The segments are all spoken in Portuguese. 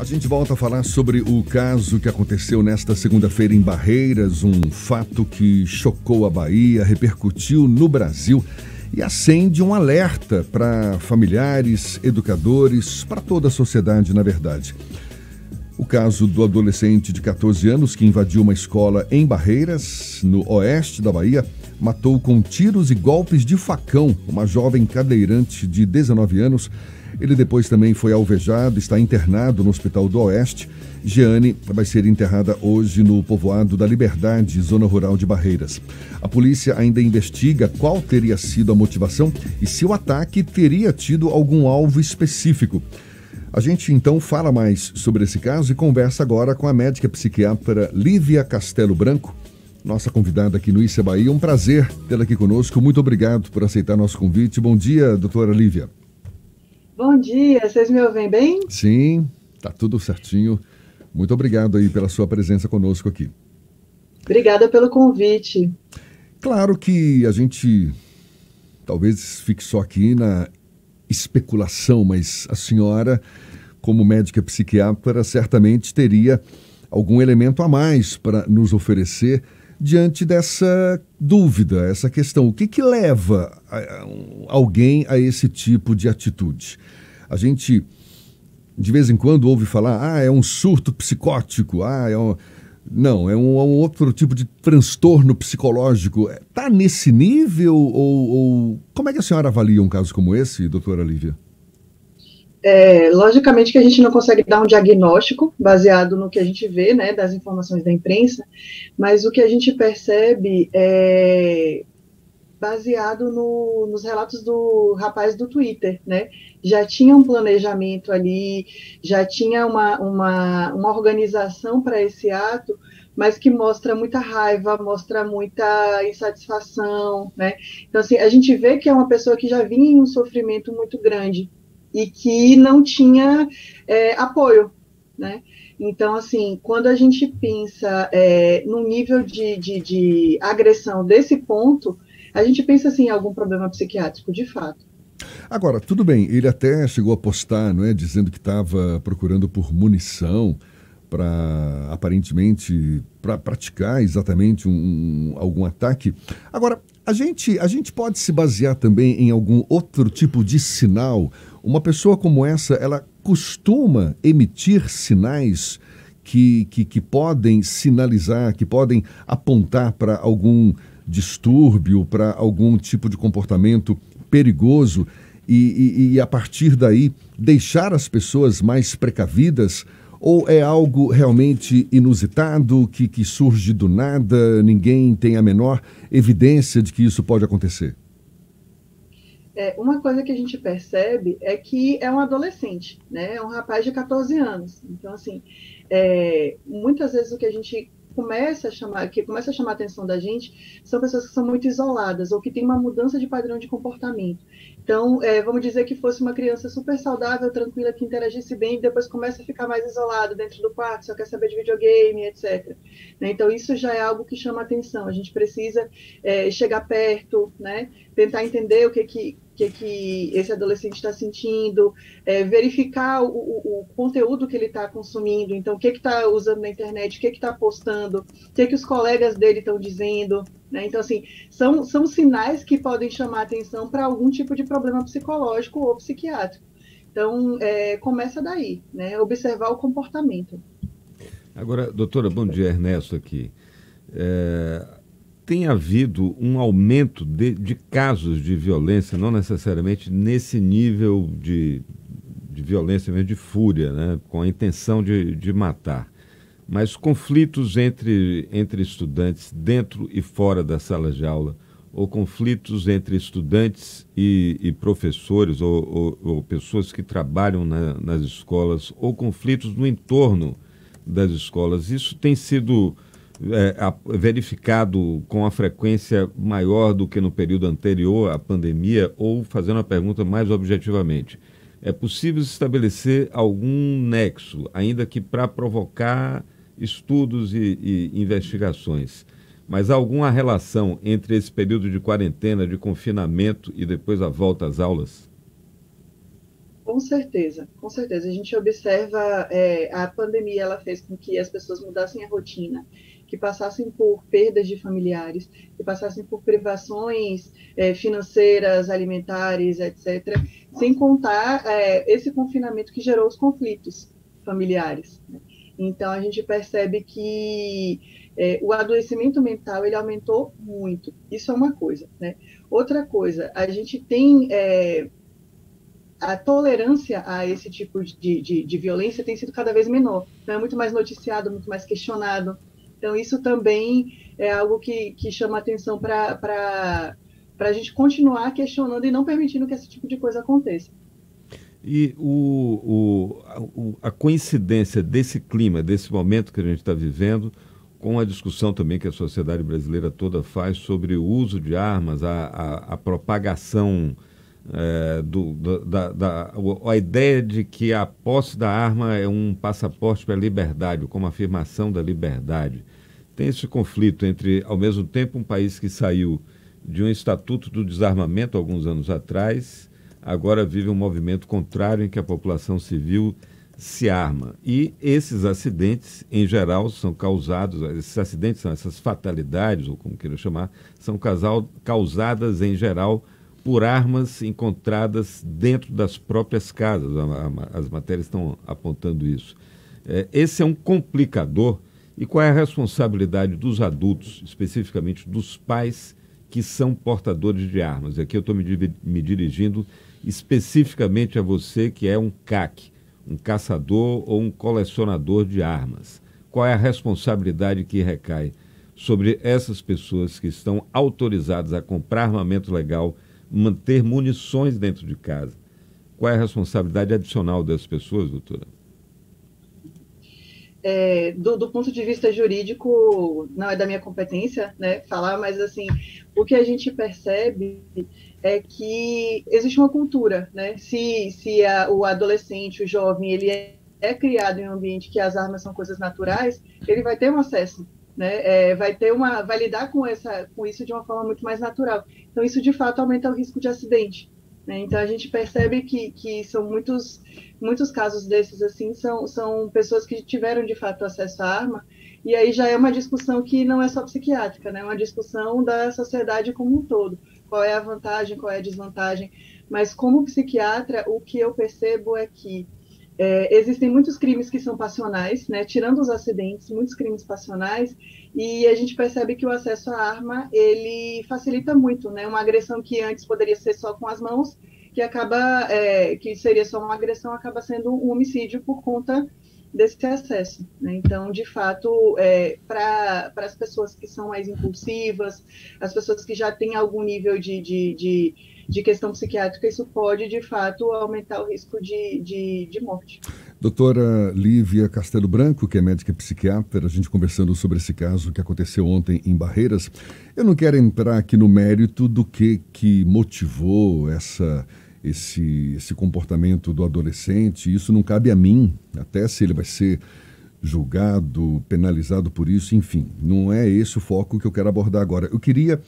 A gente volta a falar sobre o caso que aconteceu nesta segunda-feira em Barreiras, um fato que chocou a Bahia, repercutiu no Brasil e acende um alerta para familiares, educadores, para toda a sociedade, na verdade. O caso do adolescente de 14 anos que invadiu uma escola em Barreiras, no oeste da Bahia, matou com tiros e golpes de facão uma jovem cadeirante de 19 anos. Ele depois também foi alvejado, está internado no Hospital do Oeste. Jeane vai ser enterrada hoje no povoado da Liberdade, zona rural de Barreiras. A polícia ainda investiga qual teria sido a motivação e se o ataque teria tido algum alvo específico. A gente então fala mais sobre esse caso e conversa agora com a médica psiquiatra Lívia Castelo Branco, nossa convidada aqui no Issa Bahia. Um prazer tê-la aqui conosco. Muito obrigado por aceitar nosso convite. Bom dia, doutora Lívia. Bom dia, vocês me ouvem bem? Sim, tá tudo certinho. Muito obrigado aí pela sua presença conosco aqui. Obrigada pelo convite. Claro que a gente talvez fique só aqui na especulação, mas a senhora, como médica psiquiatra, certamente teria algum elemento a mais para nos oferecer diante dessa dúvida, essa questão. O que leva alguém a esse tipo de atitude? A gente, de vez em quando, ouve falar, é um surto psicótico, Não, é um outro tipo de transtorno psicológico. Está nesse nível ou... Como é que a senhora avalia um caso como esse, doutora Lívia? Logicamente que a gente não consegue dar um diagnóstico baseado no que a gente vê, né, das informações da imprensa, mas o que a gente percebe é baseado nos relatos do rapaz do Twitter, né? Já tinha um planejamento ali, já tinha uma organização para esse ato, mas que mostra muita raiva, mostra muita insatisfação, né? Então, assim, a gente vê que é uma pessoa que já vinha em um sofrimento muito grande e que não tinha apoio, né? Então, assim, quando a gente pensa no nível de agressão desse ponto, a gente pensa, assim, em algum problema psiquiátrico, de fato. Agora, tudo bem, ele até chegou a postar, não é, dizendo que estava procurando por munição para, aparentemente, para praticar exatamente algum ataque. Agora, a gente pode se basear também em algum outro tipo de sinal? Uma pessoa como essa, ela costuma emitir sinais que podem sinalizar, que podem apontar para algum distúrbio, para algum tipo de comportamento perigoso e a partir daí deixar as pessoas mais precavidas? Ou é algo realmente inusitado, que surge do nada, ninguém tem a menor evidência de que isso pode acontecer? Uma coisa que a gente percebe é que é um adolescente, né? É um rapaz de 14 anos. Então, assim, muitas vezes o que a gente começa a chamar a atenção da gente são pessoas que são muito isoladas ou que têm uma mudança de padrão de comportamento. Então, vamos dizer que fosse uma criança super saudável, tranquila, que interagisse bem, e depois começa a ficar mais isolado dentro do quarto, só quer saber de videogame, etc. Né? Então, isso já é algo que chama atenção. A gente precisa chegar perto, né? Tentar entender o que esse adolescente está sentindo, verificar o conteúdo que ele está consumindo, então o que está usando na internet, o que está postando, o que os colegas dele estão dizendo, né? Então, assim, são sinais que podem chamar atenção para algum tipo de problema psicológico ou psiquiátrico. Então, começa daí, né? Observar o comportamento. Agora, doutora, bom dia, Ernesto aqui. Tem havido um aumento de casos de violência, não necessariamente nesse nível de violência, mesmo de fúria, né, com a intenção de matar, mas conflitos entre estudantes dentro e fora da sala de aula, ou conflitos entre estudantes e professores, ou pessoas que trabalham nas escolas, ou conflitos no entorno das escolas. Isso tem sido verificado com a frequência maior do que no período anterior à pandemia, ou, fazendo a pergunta mais objetivamente, é possível estabelecer algum nexo, ainda que para provocar estudos e investigações, mas há alguma relação entre esse período de quarentena, de confinamento e depois a volta às aulas? Com certeza, com certeza. A gente observa, a pandemia, ela fez com que as pessoas mudassem a rotina, que passassem por perdas de familiares, que passassem por privações financeiras, alimentares, etc., sem contar esse confinamento que gerou os conflitos familiares, né? Então, a gente percebe que o adoecimento mental, ele aumentou muito. Isso é uma coisa, né? Outra coisa, a gente tem a tolerância a esse tipo de violência tem sido cada vez menor. Então, é muito mais noticiado, muito mais questionado. Então, isso também é algo que chama atenção para a gente continuar questionando e não permitindo que esse tipo de coisa aconteça. E a coincidência desse clima, desse momento que a gente está vivendo, com a discussão também que a sociedade brasileira toda faz sobre o uso de armas, a propagação, a ideia de que a posse da arma é um passaporte para a liberdade, como afirmação da liberdade. Tem esse conflito entre, ao mesmo tempo, um país que saiu de um estatuto do desarmamento alguns anos atrás, agora vive um movimento contrário em que a população civil se arma. E esses acidentes, em geral, são causados, esses acidentes são essas fatalidades, ou como queira chamar, são causadas, em geral, por armas encontradas dentro das próprias casas. As matérias estão apontando isso. Esse é um complicador. E qual é a responsabilidade dos adultos, especificamente dos pais que são portadores de armas? Aqui eu estou me dirigindo especificamente a você que é um CAC, um caçador ou um colecionador de armas. Qual é a responsabilidade que recai sobre essas pessoas que estão autorizadas a comprar armamento legal, manter munições dentro de casa? Qual é a responsabilidade adicional dessas pessoas, doutora? Do ponto de vista jurídico, não é da minha competência, né, falar, mas assim, o que a gente percebe é que existe uma cultura, né? Se o adolescente, o jovem, ele é criado em um ambiente que as armas são coisas naturais, ele vai ter um acesso, né? Vai lidar com isso de uma forma muito mais natural. Então, isso de fato aumenta o risco de acidente, né? Então, a gente percebe que são muitos casos desses, assim, são pessoas que tiveram, de fato, acesso à arma, e aí já é uma discussão que não é só psiquiátrica, né? É uma discussão da sociedade como um todo. Qual é a vantagem, qual é a desvantagem? Mas, como psiquiatra, o que eu percebo é que existem muitos crimes que são passionais, né? Tirando os acidentes, muitos crimes passionais, e a gente percebe que o acesso à arma, ele facilita muito, né? Uma agressão que antes poderia ser só com as mãos, que seria só uma agressão, acaba sendo um homicídio por conta desse acesso, né? Então, de fato, para as pessoas que são mais impulsivas, as pessoas que já têm algum nível de questão psiquiátrica, isso pode, de fato, aumentar o risco de morte. Doutora Lívia Castelo Branco, que é médica e psiquiatra, a gente conversando sobre esse caso que aconteceu ontem em Barreiras. Eu não quero entrar aqui no mérito do que motivou esse comportamento do adolescente. Isso não cabe a mim, até se ele vai ser julgado, penalizado por isso, enfim. Não é esse o foco que eu quero abordar agora. Eu queria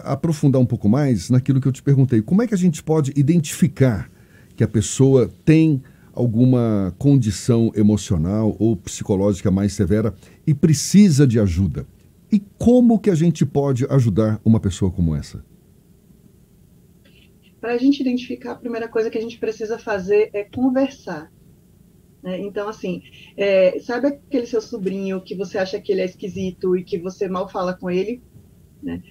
aprofundar um pouco mais naquilo que eu te perguntei. Como é que a gente pode identificar que a pessoa tem alguma condição emocional ou psicológica mais severa e precisa de ajuda? E como que a gente pode ajudar uma pessoa como essa? Para a gente identificar, a primeira coisa que a gente precisa fazer é conversar, né? Então, assim, sabe aquele seu sobrinho que você acha que ele é esquisito e que você mal fala com ele, né?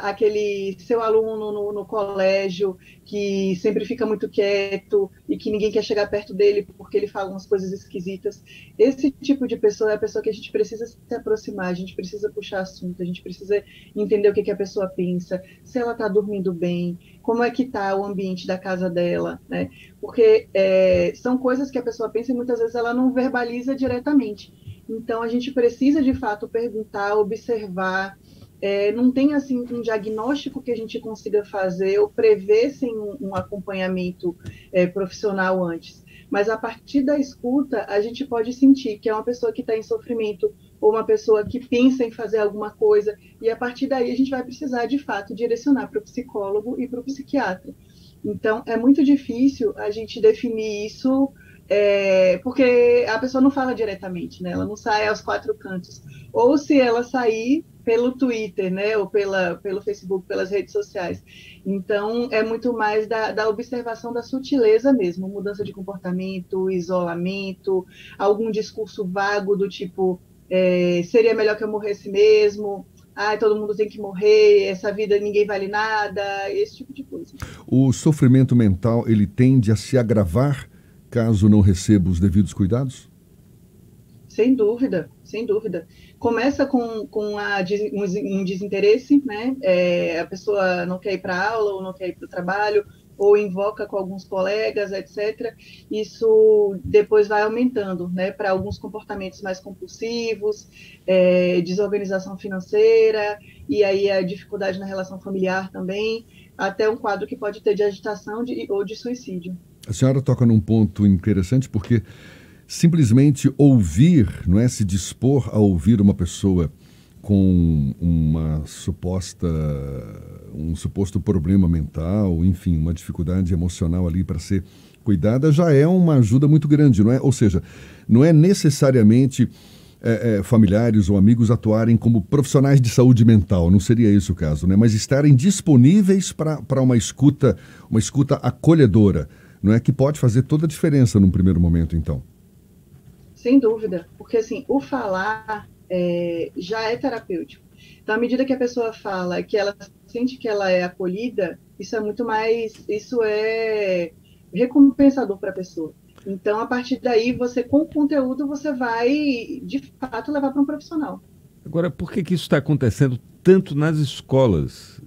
Aquele seu aluno no colégio que sempre fica muito quieto e que ninguém quer chegar perto dele porque ele fala umas coisas esquisitas. Esse tipo de pessoa é a pessoa que a gente precisa se aproximar, a gente precisa puxar assunto, a gente precisa entender o que a pessoa pensa, se ela está dormindo bem, como é que está o ambiente da casa dela, né? Porque são coisas que a pessoa pensa e muitas vezes ela não verbaliza diretamente. Então, a gente precisa, de fato, perguntar, observar. Não tem assim um diagnóstico que a gente consiga fazer ou prever sem um acompanhamento profissional antes. Mas a partir da escuta, a gente pode sentir que é uma pessoa que está em sofrimento ou uma pessoa que pensa em fazer alguma coisa, e a partir daí a gente vai precisar, de fato, direcionar para o psicólogo e para o psiquiatra. Então, é muito difícil a gente definir isso, porque a pessoa não fala diretamente, né? Ela não sai aos quatro cantos. Ou se ela sair pelo Twitter, né? Ou pelo Facebook, pelas redes sociais. Então, é muito mais da observação da sutileza mesmo, mudança de comportamento, isolamento, algum discurso vago do tipo, seria melhor que eu morresse mesmo, todo mundo tem que morrer, essa vida ninguém vale nada, esse tipo de coisa. O sofrimento mental, ele tende a se agravar caso não receba os devidos cuidados? Sem dúvida, sem dúvida. Começa com um desinteresse, né? A pessoa não quer ir para a aula, ou não quer ir para o trabalho, ou invoca com alguns colegas, etc. Isso depois vai aumentando, né? Para alguns comportamentos mais compulsivos, desorganização financeira, e aí a dificuldade na relação familiar também, até um quadro que pode ter de agitação ou de suicídio. A senhora toca num ponto interessante porque simplesmente ouvir, não é, se dispor a ouvir uma pessoa com um suposto problema mental, enfim, uma dificuldade emocional ali para ser cuidada, já é uma ajuda muito grande, não é? Ou seja, não é necessariamente familiares ou amigos atuarem como profissionais de saúde mental, não seria esse o caso, né? Mas estarem disponíveis para uma escuta acolhedora, não é, que pode fazer toda a diferença num primeiro momento, então. Sem dúvida, porque assim, o falar já é terapêutico. Então, à medida que a pessoa fala, que ela sente que ela é acolhida, isso é recompensador para a pessoa. Então, a partir daí, com o conteúdo, você vai, de fato, levar para um profissional. Agora, por que isso está acontecendo tanto nas escolas,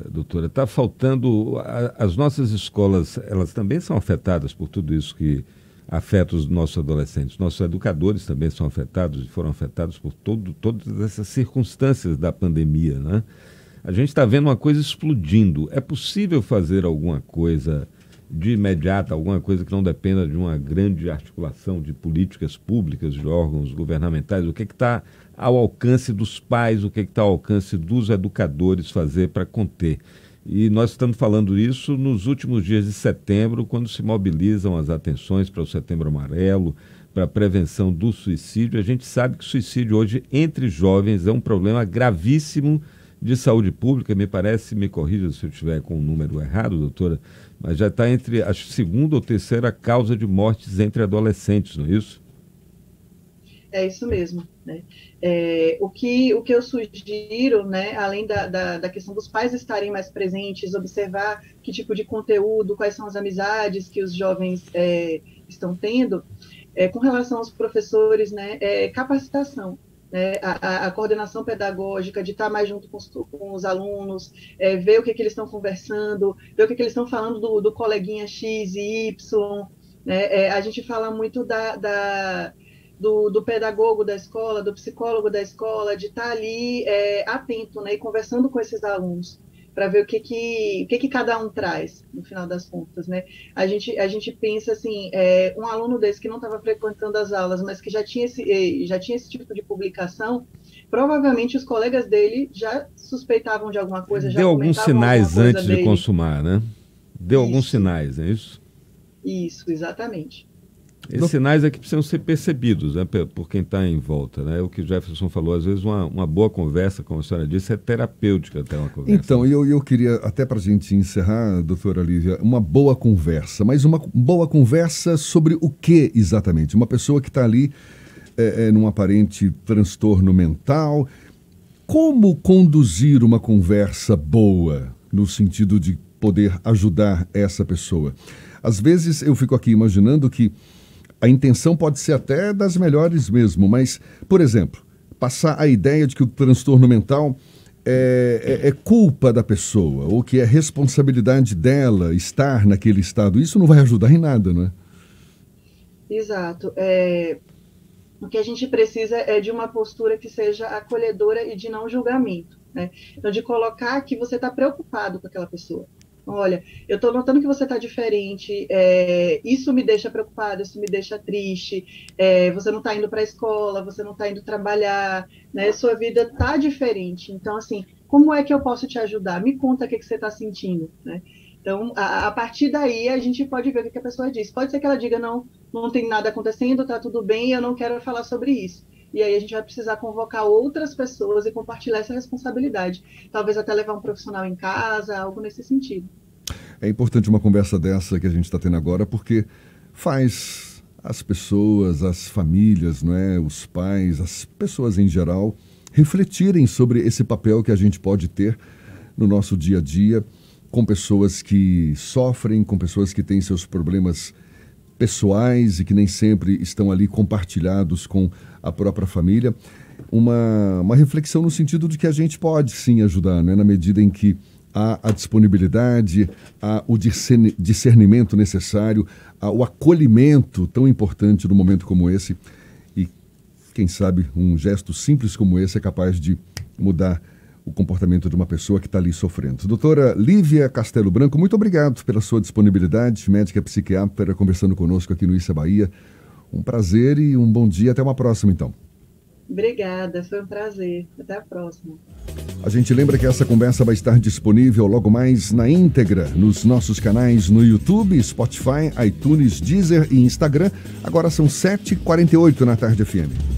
doutora? Está faltando... As nossas escolas, elas também são afetadas por tudo isso que afeta os nossos adolescentes. Nossos educadores também são afetados e foram afetados por todas essas circunstâncias da pandemia, né? A gente está vendo uma coisa explodindo. É possível fazer alguma coisa de imediato, alguma coisa que não dependa de uma grande articulação de políticas públicas, de órgãos governamentais? O que está ao alcance dos pais, o que está ao alcance dos educadores fazer para conter? E nós estamos falando isso nos últimos dias de setembro, quando se mobilizam as atenções para o Setembro Amarelo, para a prevenção do suicídio. A gente sabe que o suicídio hoje entre jovens é um problema gravíssimo de saúde pública. Me parece, me corrija se eu estiver com o número errado, doutora, mas já está entre a segunda ou terceira causa de mortes entre adolescentes, não é isso? É isso mesmo, né? O que eu sugiro, né, além da questão dos pais estarem mais presentes, observar que tipo de conteúdo, quais são as amizades que os jovens estão tendo, com relação aos professores, né, capacitação, né, a coordenação pedagógica, de estar mais junto com os alunos, ver o que eles estão conversando, ver o que eles estão falando do coleguinha X e Y, né? A gente fala muito do pedagogo da escola, do psicólogo da escola, de estar ali atento, né, e conversando com esses alunos, para ver o que cada um traz, no final das contas, né? A gente pensa assim, um aluno desse que não estava frequentando as aulas, mas que já tinha esse tipo de publicação, provavelmente os colegas dele já suspeitavam de alguma coisa, já deu alguns sinais antes de dele. consumar, né? Deu Isso. Alguns sinais, é isso? Isso, exatamente. Esses sinais é que precisam ser percebidos, né, por quem está em volta, né? O que o Jefferson falou, às vezes uma boa conversa, como a senhora disse, é terapêutica até uma conversa. Então, eu queria, até para a gente encerrar, doutora Lívia, uma boa conversa, mas uma boa conversa sobre o que exatamente? Uma pessoa que está ali num aparente transtorno mental, como conduzir uma conversa boa, no sentido de poder ajudar essa pessoa? Às vezes eu fico aqui imaginando que a intenção pode ser até das melhores mesmo, mas, por exemplo, passar a ideia de que o transtorno mental é culpa da pessoa, ou que é responsabilidade dela estar naquele estado, isso não vai ajudar em nada, não é? Exato. O que a gente precisa é de uma postura que seja acolhedora e de não julgamento, né? Então, de colocar que você está preocupado com aquela pessoa. Olha, eu estou notando que você está diferente, isso me deixa preocupada, isso me deixa triste, você não está indo para a escola, você não está indo trabalhar, né? Sua vida está diferente. Então, assim, como é que eu posso te ajudar? Me conta o que você está sentindo, né? Então, a partir daí, a gente pode ver o que a pessoa diz. Pode ser que ela diga, não tem nada acontecendo, está tudo bem, eu não quero falar sobre isso. E aí a gente vai precisar convocar outras pessoas e compartilhar essa responsabilidade. Talvez até levar um profissional em casa, algo nesse sentido. É importante uma conversa dessa que a gente está tendo agora, porque faz as pessoas, as famílias, não é? Os pais, as pessoas em geral, refletirem sobre esse papel que a gente pode ter no nosso dia a dia, com pessoas que sofrem, com pessoas que têm seus problemas pessoais e que nem sempre estão ali compartilhados com a própria família. Uma reflexão no sentido de que a gente pode sim ajudar, né? Na medida em que há a disponibilidade, há o discernimento necessário, há o acolhimento tão importante num momento como esse. E quem sabe um gesto simples como esse é capaz de mudar o comportamento de uma pessoa que está ali sofrendo. Doutora Lívia Castelo Branco, muito obrigado pela sua disponibilidade, médica psiquiatra, conversando conosco aqui no Issa Bahia. Um prazer e um bom dia. Até uma próxima, então. Obrigada, foi um prazer. Até a próxima. A gente lembra que essa conversa vai estar disponível logo mais na íntegra nos nossos canais no YouTube, Spotify, iTunes, Deezer e Instagram. Agora são 7h48 na Tarde FM.